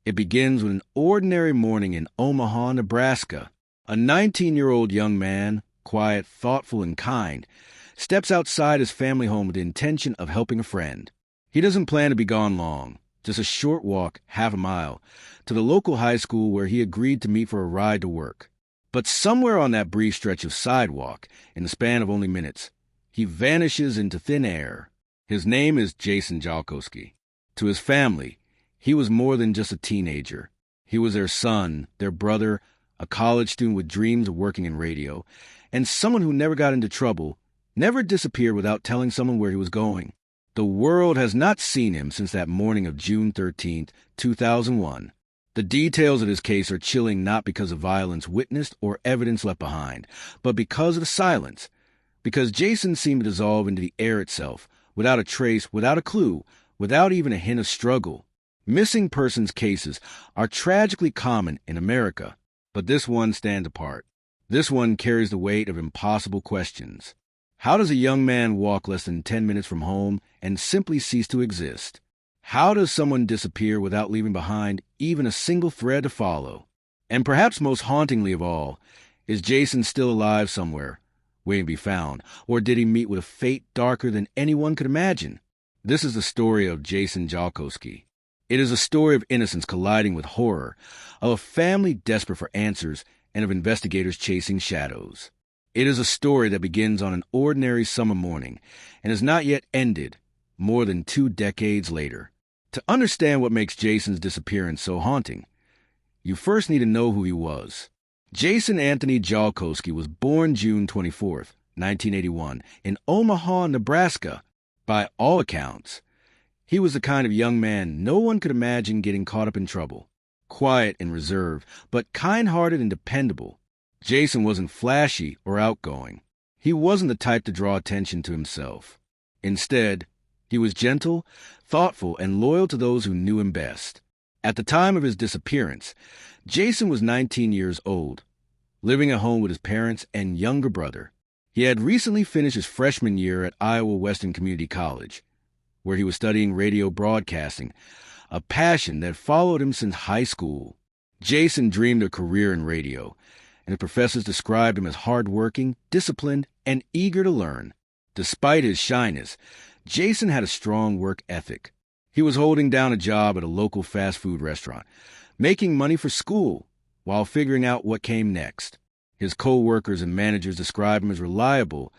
It begins with an ordinary morning in Omaha, Nebraska. A 19-year-old young man, quiet, thoughtful, and kind, steps outside his family home with the intention of helping a friend. He doesn't plan to be gone long, just a short walk, half a mile, to the local high school where he agreed to meet for a ride to work. But somewhere on that brief stretch of sidewalk, in the span of only minutes, he vanishes into thin air. His name is Jason Jolkowski. To his family, he was more than just a teenager. He was their son, their brother, a college student with dreams of working in radio, and someone who never got into trouble, never disappeared without telling someone where he was going. The world has not seen him since that morning of June 13th, 2001. The details of his case are chilling not because of violence witnessed or evidence left behind, but because of the silence. Because Jason seemed to dissolve into the air itself, without a trace, without a clue, without even a hint of struggle. Missing persons cases are tragically common in America, but this one stands apart. This one carries the weight of impossible questions. How does a young man walk less than 10 minutes from home and simply cease to exist? How does someone disappear without leaving behind even a single thread to follow? And perhaps most hauntingly of all, is Jason still alive somewhere, waiting to be found, or did he meet with a fate darker than anyone could imagine? This is the story of Jason Jolkowski. It is a story of innocence colliding with horror, of a family desperate for answers, and of investigators chasing shadows. It is a story that begins on an ordinary summer morning and has not yet ended more than 2 decades later. To understand what makes Jason's disappearance so haunting, you first need to know who he was. Jason Anthony Jolkowski was born June 24th, 1981, in Omaha, Nebraska. By all accounts, he was the kind of young man no one could imagine getting caught up in trouble. Quiet and reserved, but kind-hearted and dependable. Jason wasn't flashy or outgoing. He wasn't the type to draw attention to himself. Instead, he was gentle, thoughtful, and loyal to those who knew him best. At the time of his disappearance, Jason was 19 years old, living at home with his parents and younger brother. He had recently finished his freshman year at Iowa Western Community College, where he was studying radio broadcasting, a passion that followed him since high school. Jason dreamed of a career in radio, and his professors described him as hardworking, disciplined, and eager to learn. Despite his shyness, Jason had a strong work ethic. He was holding down a job at a local fast food restaurant, making money for school while figuring out what came next. His co-workers and managers described him as reliable,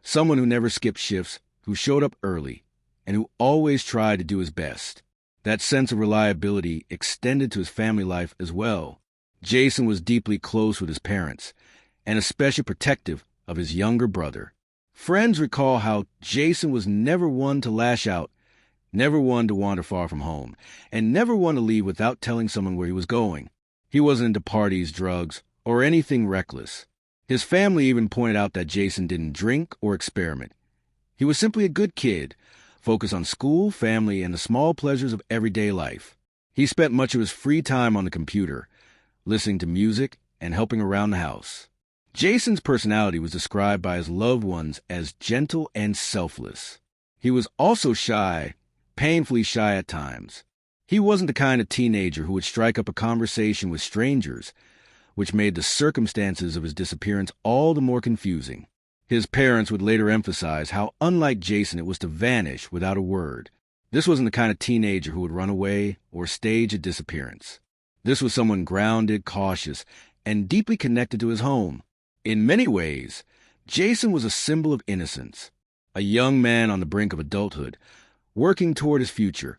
someone who never skipped shifts, who showed up early, and who always tried to do his best. That sense of reliability extended to his family life as well. Jason was deeply close with his parents, and especially protective of his younger brother. Friends recall how Jason was never one to lash out, never one to wander far from home, and never one to leave without telling someone where he was going. He wasn't into parties, drugs, or anything reckless. His family even pointed out that Jason didn't drink or experiment. He was simply a good kid, focused on school, family, and the small pleasures of everyday life. He spent much of his free time on the computer, listening to music and helping around the house. Jason's personality was described by his loved ones as gentle and selfless. He was also shy, painfully shy at times. He wasn't the kind of teenager who would strike up a conversation with strangers, which made the circumstances of his disappearance all the more confusing. His parents would later emphasize how unlike Jason it was to vanish without a word. This wasn't the kind of teenager who would run away or stage a disappearance. This was someone grounded, cautious, and deeply connected to his home. In many ways, Jason was a symbol of innocence, a young man on the brink of adulthood, working toward his future,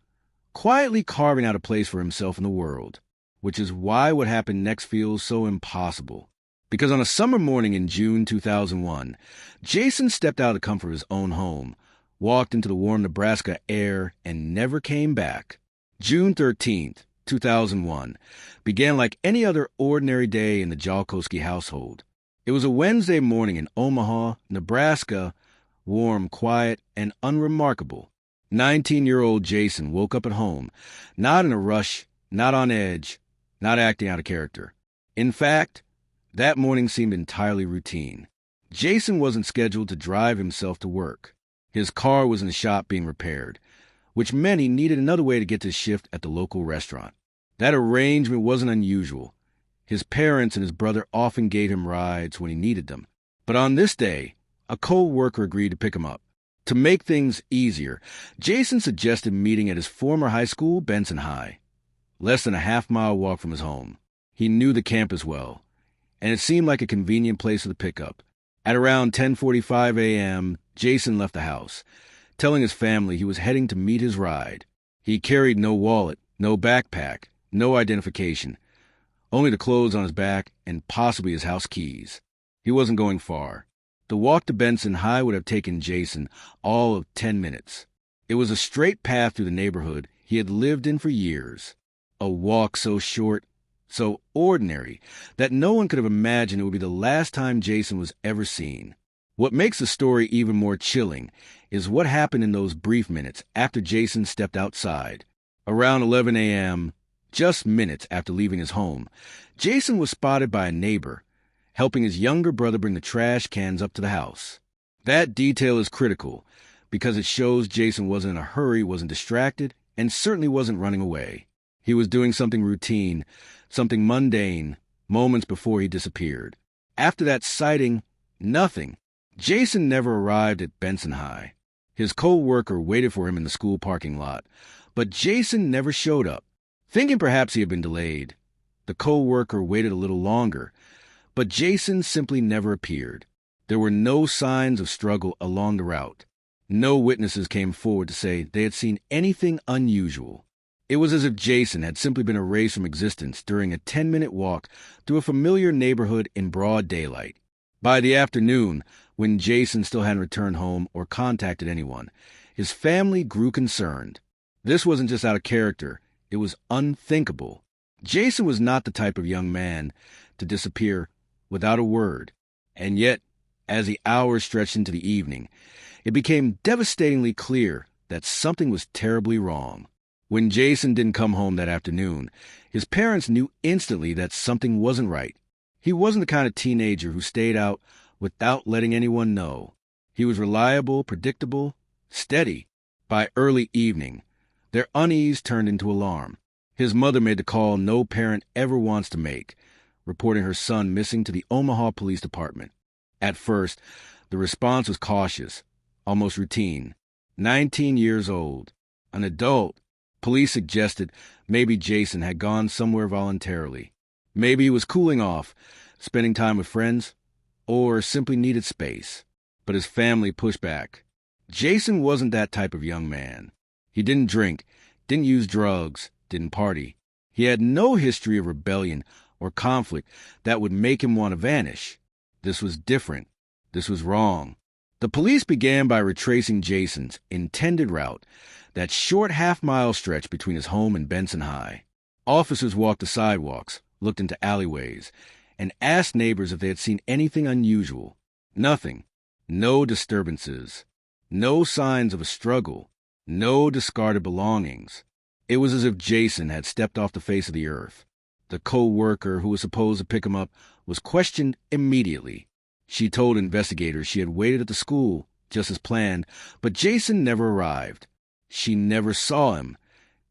quietly carving out a place for himself in the world, which is why what happened next feels so impossible. Because on a summer morning in June 2001, Jason stepped out of the comfort of his own home, walked into the warm Nebraska air, and never came back. June 13th, 2001, began like any other ordinary day in the Jolkowski household. It was a Wednesday morning in Omaha, Nebraska, warm, quiet, and unremarkable. 19-year-old Jason woke up at home, not in a rush, not on edge, not acting out of character. In fact, that morning seemed entirely routine. Jason wasn't scheduled to drive himself to work. His car was in the shop being repaired, which meant he needed another way to get to his shift at the local restaurant. That arrangement wasn't unusual. His parents and his brother often gave him rides when he needed them. But on this day, a co-worker agreed to pick him up. To make things easier, Jason suggested meeting at his former high school, Benson High. Less than a half-mile walk from his home. He knew the campus well, and it seemed like a convenient place for the pickup. At around 10:45 a.m., Jason left the house, telling his family he was heading to meet his ride. He carried no wallet, no backpack, no identification, only the clothes on his back and possibly his house keys. He wasn't going far. The walk to Benson High would have taken Jason all of 10 minutes. It was a straight path through the neighborhood he had lived in for years. A walk so short, so ordinary, that no one could have imagined it would be the last time Jason was ever seen. What makes the story even more chilling is what happened in those brief minutes after Jason stepped outside. Around 11 a.m., just minutes after leaving his home, Jason was spotted by a neighbor, helping his younger brother bring the trash cans up to the house. That detail is critical because it shows Jason wasn't in a hurry, wasn't distracted, and certainly wasn't running away. He was doing something routine, something mundane, moments before he disappeared. After that sighting, nothing. Jason never arrived at Benson High. His co-worker waited for him in the school parking lot, but Jason never showed up. Thinking perhaps he had been delayed, the co-worker waited a little longer, but Jason simply never appeared. There were no signs of struggle along the route. No witnesses came forward to say they had seen anything unusual. It was as if Jason had simply been erased from existence during a 10-minute walk through a familiar neighborhood in broad daylight. By the afternoon, when Jason still hadn't returned home or contacted anyone, his family grew concerned. This wasn't just out of character, it was unthinkable. Jason was not the type of young man to disappear without a word. And yet, as the hours stretched into the evening, it became devastatingly clear that something was terribly wrong. When Jason didn't come home that afternoon, his parents knew instantly that something wasn't right. He wasn't the kind of teenager who stayed out without letting anyone know. He was reliable, predictable, steady. By early evening, their unease turned into alarm. His mother made the call no parent ever wants to make, reporting her son missing to the Omaha Police Department. At first, the response was cautious, almost routine. 19 years old, an adult. Police suggested maybe Jason had gone somewhere voluntarily. Maybe he was cooling off, spending time with friends, or simply needed space. But his family pushed back. Jason wasn't that type of young man. He didn't drink, didn't use drugs, didn't party. He had no history of rebellion or conflict that would make him want to vanish. This was different. This was wrong. The police began by retracing Jason's intended route, that short half-mile stretch between his home and Benson High. Officers walked the sidewalks, looked into alleyways, and asked neighbors if they had seen anything unusual. Nothing. No disturbances. No signs of a struggle. No discarded belongings. It was as if Jason had stepped off the face of the earth. The co-worker who was supposed to pick him up was questioned immediately. She told investigators she had waited at the school, just as planned, but Jason never arrived. She never saw him,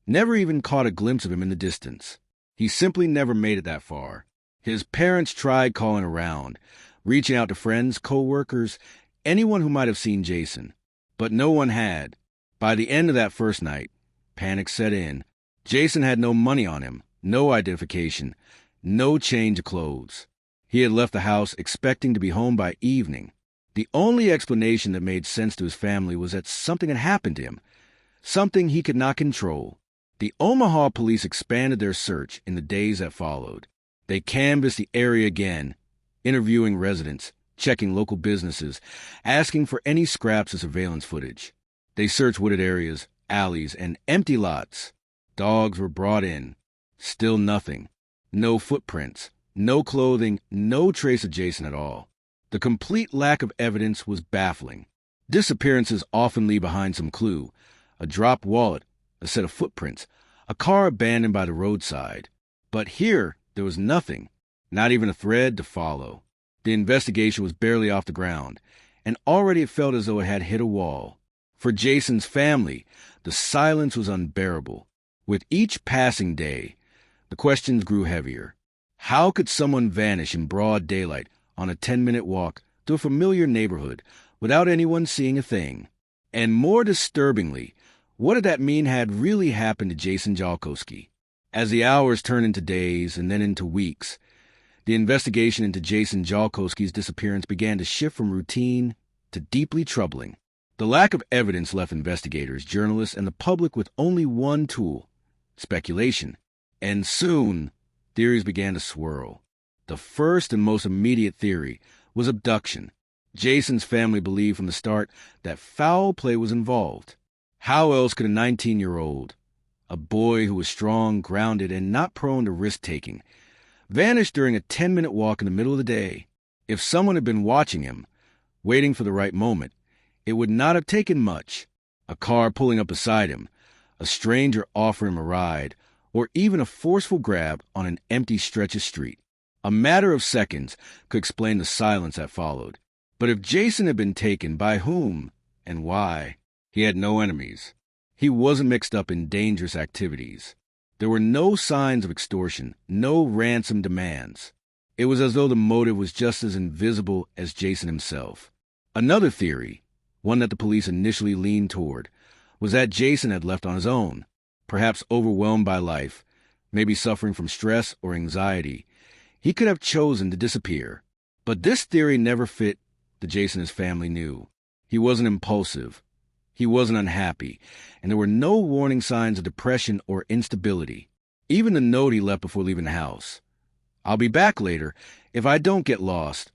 never even caught a glimpse of him in the distance. He simply never made it that far. His parents tried calling around, reaching out to friends, co-workers, anyone who might have seen Jason. But no one had. By the end of that first night, panic set in. Jason had no money on him, no identification, no change of clothes. He had left the house expecting to be home by evening. The only explanation that made sense to his family was that something had happened to him, something he could not control. The Omaha police expanded their search in the days that followed. They canvassed the area again, interviewing residents, checking local businesses, asking for any scraps of surveillance footage. They searched wooded areas, alleys, and empty lots. Dogs were brought in. Still nothing. No footprints. No clothing, no trace of Jason at all. The complete lack of evidence was baffling. Disappearances often leave behind some clue. A dropped wallet, a set of footprints, a car abandoned by the roadside. But here, there was nothing, not even a thread to follow. The investigation was barely off the ground, and already it felt as though it had hit a wall. For Jason's family, the silence was unbearable. With each passing day, The questions grew heavier. How could someone vanish in broad daylight on a 10-minute walk through a familiar neighborhood without anyone seeing a thing? And more disturbingly, what did that mean had really happened to Jason Jolkowski? As the hours turned into days and then into weeks, the investigation into Jason Jolkowski's disappearance began to shift from routine to deeply troubling. The lack of evidence left investigators, journalists, and the public with only one tool: speculation. And soon, theories began to swirl. The first and most immediate theory was abduction. Jason's family believed from the start that foul play was involved. How else could a 19-year-old, a boy who was strong, grounded, and not prone to risk-taking, vanish during a 10-minute walk in the middle of the day? If someone had been watching him, waiting for the right moment, it would not have taken much. A car pulling up beside him, a stranger offering him a ride, or even a forceful grab on an empty stretch of street. A matter of seconds could explain the silence that followed. But if Jason had been taken, by whom and why? He had no enemies. He wasn't mixed up in dangerous activities. There were no signs of extortion, no ransom demands. It was as though the motive was just as invisible as Jason himself. Another theory, one that the police initially leaned toward, was that Jason had left on his own, perhaps overwhelmed by life, maybe suffering from stress or anxiety. He could have chosen to disappear. But this theory never fit the Jason his family knew. He wasn't impulsive. He wasn't unhappy, and there were no warning signs of depression or instability. Even the note he left before leaving the house, "I'll be back later if I don't get lost,"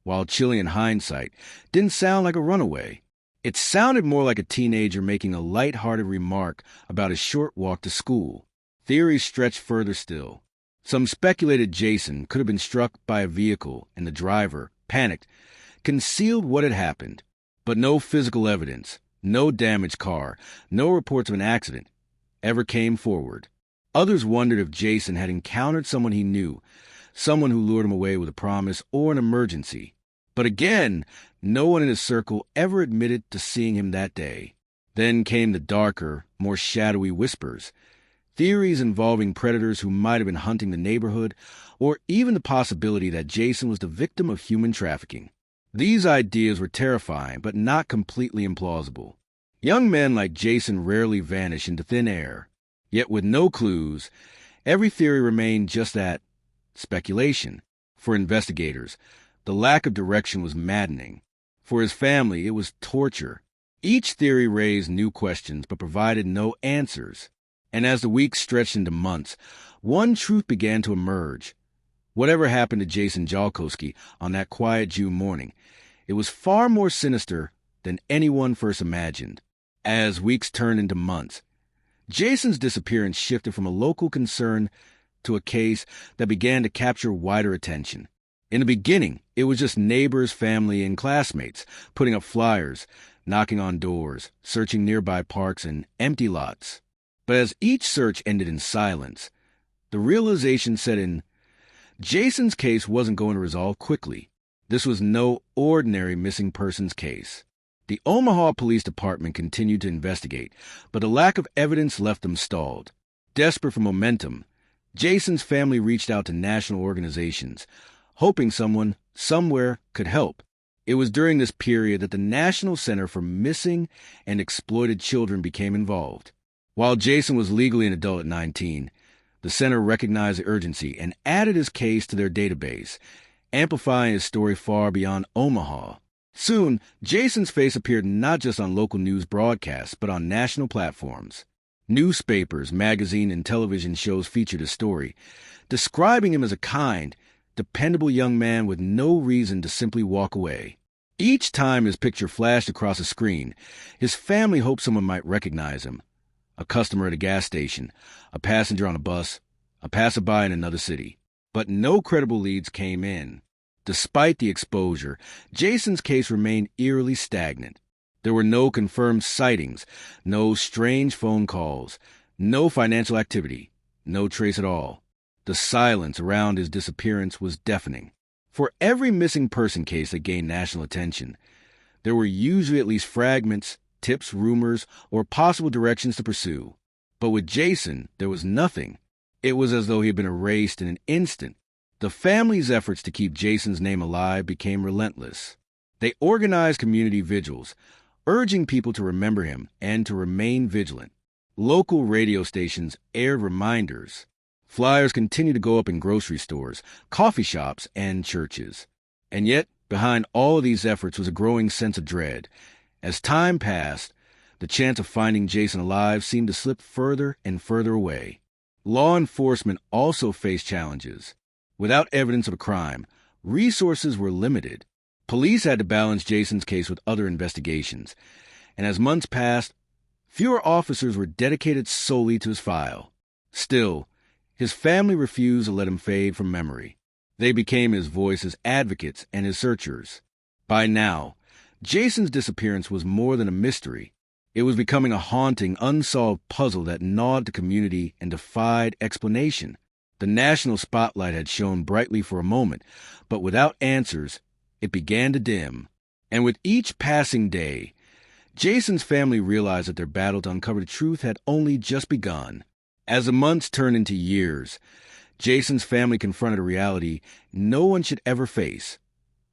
while chilling in hindsight, didn't sound like a runaway. It sounded more like a teenager making a light-hearted remark about his short walk to school. Theories stretched further still. Some speculated Jason could have been struck by a vehicle and the driver, panicked, concealed what had happened. But no physical evidence, no damaged car, no reports of an accident ever came forward. Others wondered if Jason had encountered someone he knew, someone who lured him away with a promise or an emergency. But again, no one in his circle ever admitted to seeing him that day. Then came the darker, more shadowy whispers, theories involving predators who might have been hunting the neighborhood, or even the possibility that Jason was the victim of human trafficking. These ideas were terrifying, but not completely implausible. Young men like Jason rarely vanish into thin air. Yet with no clues, every theory remained just that, speculation. For investigators, the lack of direction was maddening. For his family, it was torture. Each theory raised new questions but provided no answers. And as the weeks stretched into months, one truth began to emerge. Whatever happened to Jason Jolkowski on that quiet June morning, it was far more sinister than anyone first imagined. As weeks turned into months, Jason's disappearance shifted from a local concern to a case that began to capture wider attention. In the beginning, it was just neighbors, family, and classmates putting up flyers, knocking on doors, searching nearby parks and empty lots. But as each search ended in silence, the realization set in: Jason's case wasn't going to resolve quickly. This was no ordinary missing persons case. The Omaha Police Department continued to investigate, but the lack of evidence left them stalled. Desperate for momentum, Jason's family reached out to national organizations, hoping someone, somewhere, could help. It was during this period that the National Center for Missing and Exploited Children became involved. While Jason was legally an adult at 19, the center recognized the urgency and added his case to their database, amplifying his story far beyond Omaha. Soon, Jason's face appeared not just on local news broadcasts, but on national platforms. Newspapers, magazine, and television shows featured his story, describing him as a kind, dependable young man with no reason to simply walk away. Each time his picture flashed across a screen, his family hoped someone might recognize him. A customer at a gas station, a passenger on a bus, a passerby in another city. But no credible leads came in. Despite the exposure, Jason's case remained eerily stagnant. There were no confirmed sightings, no strange phone calls, no financial activity, no trace at all. The silence around his disappearance was deafening. For every missing person case that gained national attention, there were usually at least fragments, tips, rumors, or possible directions to pursue. But with Jason, there was nothing. It was as though he had been erased in an instant. The family's efforts to keep Jason's name alive became relentless. They organized community vigils, urging people to remember him and to remain vigilant. Local radio stations aired reminders. Flyers continued to go up in grocery stores, coffee shops, and churches. And yet, behind all of these efforts was a growing sense of dread. As time passed, the chance of finding Jason alive seemed to slip further and further away. Law enforcement also faced challenges. Without evidence of a crime, resources were limited. Police had to balance Jason's case with other investigations, and as months passed, fewer officers were dedicated solely to his file. Still, his family refused to let him fade from memory. They became his voice as advocates and his searchers. By now, Jason's disappearance was more than a mystery. It was becoming a haunting, unsolved puzzle that gnawed the community and defied explanation. The national spotlight had shone brightly for a moment, but without answers, it began to dim. And with each passing day, Jason's family realized that their battle to uncover the truth had only just begun. As the months turned into years, Jason's family confronted a reality no one should ever face: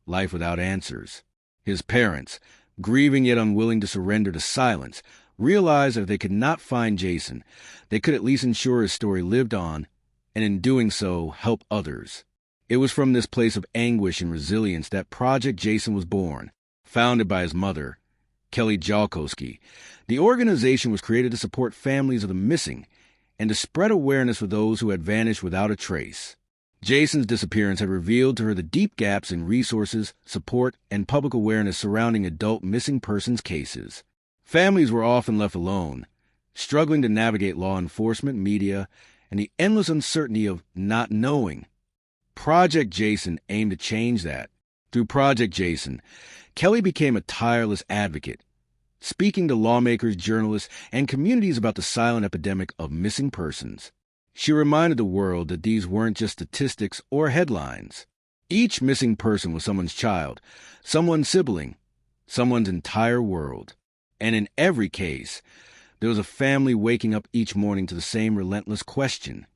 life without answers. His parents, grieving yet unwilling to surrender to silence, realized that if they could not find Jason, they could at least ensure his story lived on, and in doing so, help others. It was from this place of anguish and resilience that Project Jason was born. Founded by his mother, Kelly Jolkowski, the organization was created to support families of the missing and to spread awareness for those who had vanished without a trace. Jason's disappearance had revealed to her the deep gaps in resources, support, and public awareness surrounding adult missing persons cases. Families were often left alone, struggling to navigate law enforcement, media, and the endless uncertainty of not knowing. Project Jason aimed to change that. Through Project Jason, Kelly became a tireless advocate, speaking to lawmakers, journalists, and communities about the silent epidemic of missing persons. She reminded the world that these weren't just statistics or headlines. Each missing person was someone's child, someone's sibling, someone's entire world. And in every case, there was a family waking up each morning to the same relentless question: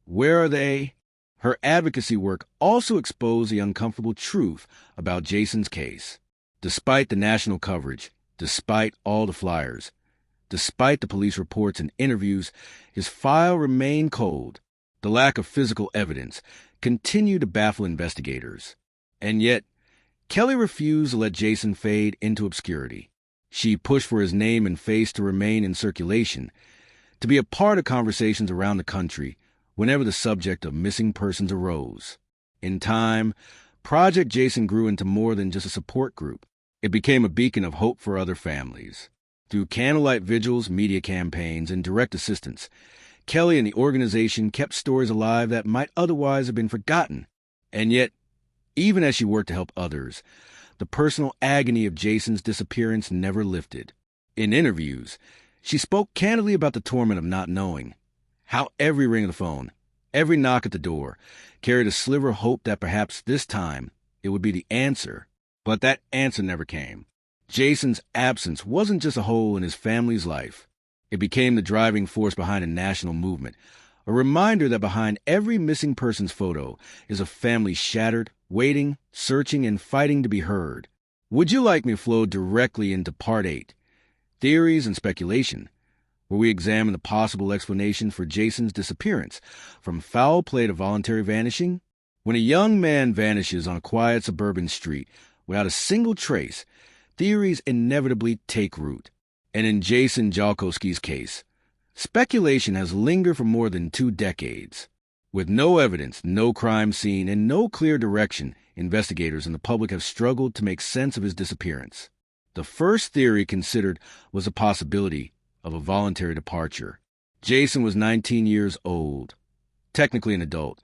where are they? Her advocacy work also exposed the uncomfortable truth about Jason's case. Despite the national coverage, despite all the flyers, despite the police reports and interviews, his file remained cold. The lack of physical evidence continued to baffle investigators. And yet, Kelly refused to let Jason fade into obscurity. She pushed for his name and face to remain in circulation, to be a part of conversations around the country whenever the subject of missing persons arose. In time, Project Jason grew into more than just a support group. It became a beacon of hope for other families. Through candlelight vigils, media campaigns, and direct assistance, Kelly and the organization kept stories alive that might otherwise have been forgotten. And yet, even as she worked to help others, the personal agony of Jason's disappearance never lifted. In interviews, she spoke candidly about the torment of not knowing, how every ring of the phone, every knock at the door, carried a sliver of hope that perhaps this time it would be the answer. But that answer never came. Jason's absence wasn't just a hole in his family's life. It became the driving force behind a national movement, a reminder that behind every missing person's photo is a family shattered, waiting, searching, and fighting to be heard. Would you like me to flow directly into Part 8, Theories and Speculation, where we examine the possible explanation for Jason's disappearance, from foul play to voluntary vanishing? When a young man vanishes on a quiet suburban street without a single trace, theories inevitably take root. And in Jason Jolkowski's case, speculation has lingered for more than 2 decades. With no evidence, no crime scene, and no clear direction, investigators and the public have struggled to make sense of his disappearance. The first theory considered was the possibility of a voluntary departure. Jason was 19 years old, technically an adult,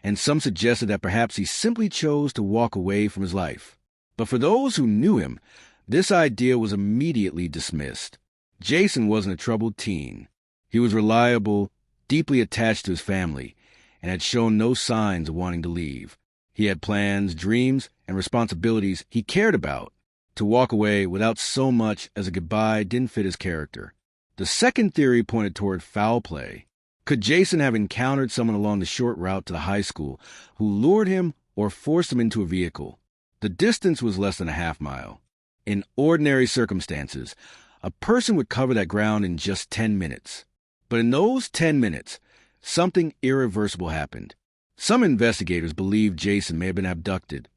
and some suggested that perhaps he simply chose to walk away from his life. But for those who knew him, this idea was immediately dismissed. Jason wasn't a troubled teen. He was reliable, deeply attached to his family, and had shown no signs of wanting to leave. He had plans, dreams, and responsibilities he cared about. To walk away without so much as a goodbye didn't fit his character. The second theory pointed toward foul play. Could Jason have encountered someone along the short route to the high school who lured him or forced him into a vehicle? The distance was less than a half-mile. In ordinary circumstances, a person would cover that ground in just 10 minutes. But in those 10 minutes, something irreversible happened. Some investigators believe Jason may have been abducted,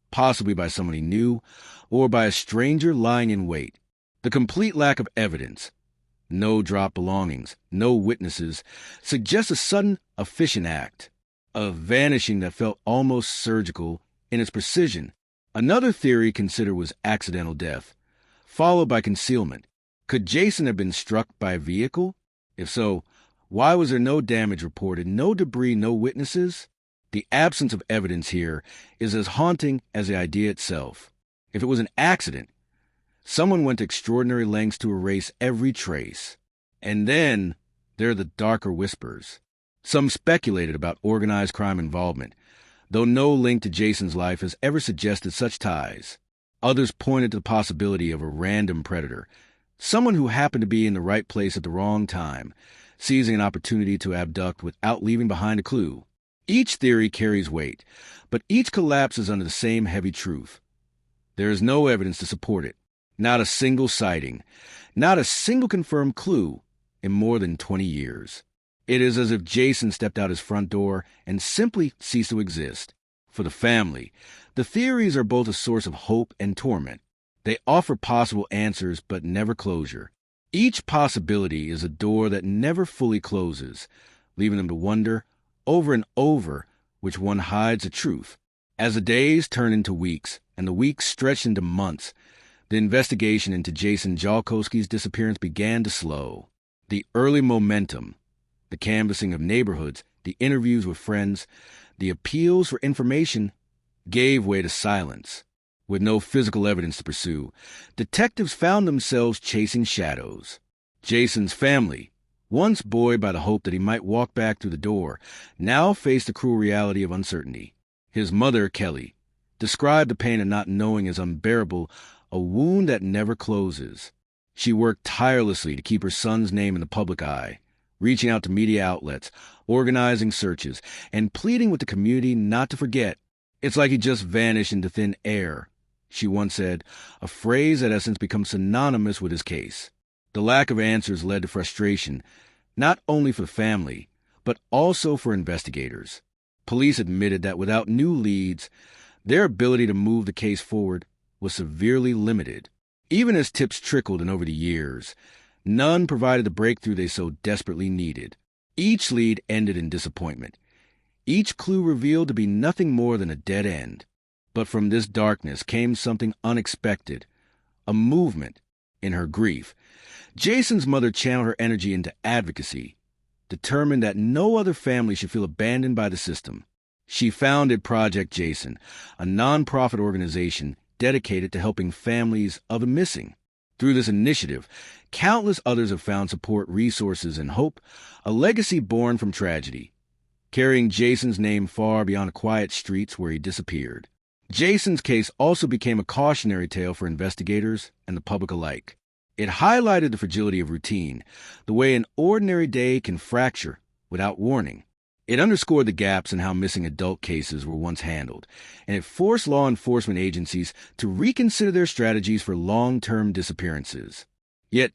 possibly by someone he knew, or by a stranger lying in wait. The complete lack of evidence, no dropped belongings, no witnesses, suggests a sudden, efficient act, a vanishing that felt almost surgical in its precision. Another theory considered was accidental death, followed by concealment. Could Jason have been struck by a vehicle? If so, why was there no damage reported, no debris, no witnesses? The absence of evidence here is as haunting as the idea itself. If it was an accident, someone went to extraordinary lengths to erase every trace. And then there are the darker whispers. Some speculated about organized crime involvement, though no link to Jason's life has ever suggested such ties. Others pointed to the possibility of a random predator, someone who happened to be in the right place at the wrong time, seizing an opportunity to abduct without leaving behind a clue. Each theory carries weight, but each collapses under the same heavy truth. There is no evidence to support it. Not a single sighting, not a single confirmed clue in more than 20 years. It is as if Jason stepped out his front door and simply ceased to exist. For the family, the theories are both a source of hope and torment. They offer possible answers but never closure. Each possibility is a door that never fully closes, leaving them to wonder, over and over, which one hides the truth. As the days turn into weeks, and the weeks stretch into months, the investigation into Jason Jolkowski's disappearance began to slow. The early momentum, the canvassing of neighborhoods, the interviews with friends, the appeals for information gave way to silence. With no physical evidence to pursue, detectives found themselves chasing shadows. Jason's family, once buoyed by the hope that he might walk back through the door, now faced the cruel reality of uncertainty. His mother, Kelly, described the pain of not knowing as unbearable, a wound that never closes. She worked tirelessly to keep her son's name in the public eye, reaching out to media outlets, organizing searches, and pleading with the community not to forget. "It's like he just vanished into thin air," she once said, a phrase that has since become synonymous with his case. The lack of answers led to frustration, not only for the family, but also for investigators. Police admitted that without new leads, their ability to move the case forward was severely limited. Even as tips trickled in over the years, none provided the breakthrough they so desperately needed. Each lead ended in disappointment. Each clue revealed to be nothing more than a dead end. But from this darkness came something unexpected, a movement. In her grief, Jason's mother channeled her energy into advocacy, determined that no other family should feel abandoned by the system. She founded Project Jason, a nonprofit organization dedicated to helping families of the missing. Through this initiative, countless others have found support, resources, and hope, a legacy born from tragedy, carrying Jason's name far beyond the quiet streets where he disappeared. Jason's case also became a cautionary tale for investigators and the public alike. It highlighted the fragility of routine, the way an ordinary day can fracture without warning. It underscored the gaps in how missing adult cases were once handled, and it forced law enforcement agencies to reconsider their strategies for long-term disappearances. Yet,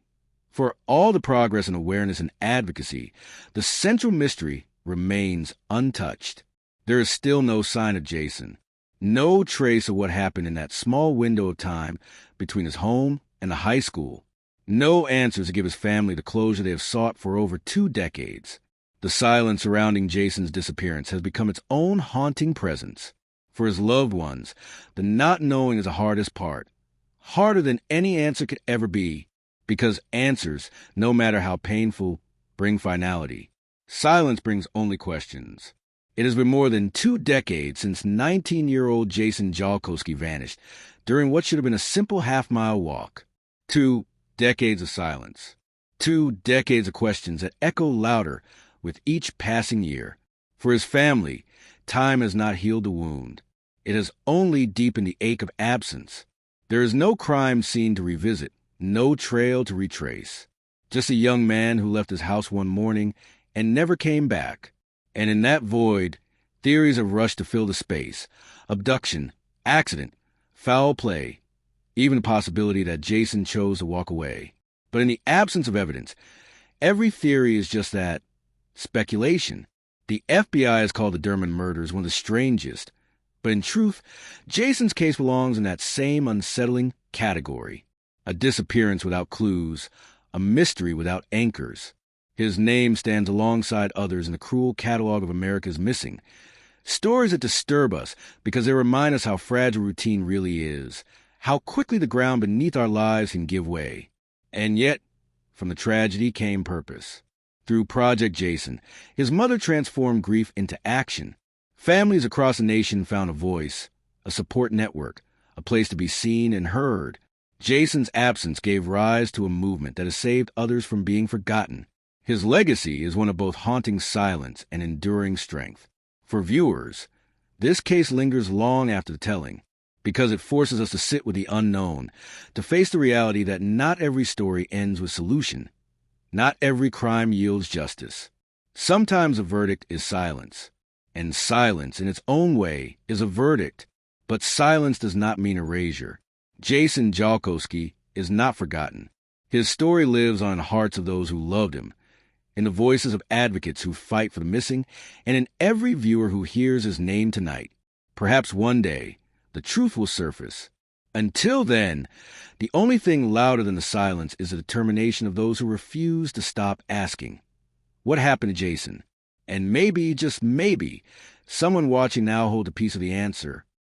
for all the progress in awareness and advocacy, the central mystery remains untouched. There is still no sign of Jason, no trace of what happened in that small window of time between his home and the high school. No answers to give his family the closure they have sought for over 2 decades. The silence surrounding Jason's disappearance has become its own haunting presence. For his loved ones, the not knowing is the hardest part, harder than any answer could ever be, because answers, no matter how painful, bring finality. Silence brings only questions. It has been more than 2 decades since 19-year-old Jason Jolkowski vanished during what should have been a simple half-mile walk. 2 decades of silence. 2 decades of questions that echo louder with each passing year. For his family, time has not healed the wound. It has only deepened the ache of absence. There is no crime scene to revisit, no trail to retrace. Just a young man who left his house one morning and never came back. And in that void, theories have rushed to fill the space. Abduction, accident, foul play, even the possibility that Jason chose to walk away. But in the absence of evidence, every theory is just that, speculation. The FBI has called the Derman murders one of the strangest, but in truth, Jason's case belongs in that same unsettling category. A disappearance without clues, a mystery without anchors. His name stands alongside others in the cruel catalog of America's missing. Stories that disturb us because they remind us how fragile routine really is, how quickly the ground beneath our lives can give way. And yet, from the tragedy came purpose. Through Project Jason, his mother transformed grief into action. Families across the nation found a voice, a support network, a place to be seen and heard. Jason's absence gave rise to a movement that has saved others from being forgotten. His legacy is one of both haunting silence and enduring strength. For viewers, this case lingers long after the telling, because it forces us to sit with the unknown, to face the reality that not every story ends with solution. Not every crime yields justice. Sometimes a verdict is silence, and silence in its own way is a verdict. But silence does not mean erasure. Jason Jolkowski is not forgotten. His story lives on the hearts of those who loved him, in the voices of advocates who fight for the missing, and in every viewer who hears his name tonight. Perhaps one day, the truth will surface. Until then, the only thing louder than the silence is the determination of those who refuse to stop asking, what happened to Jason? And maybe, just maybe, someone watching now holds a piece of the answer.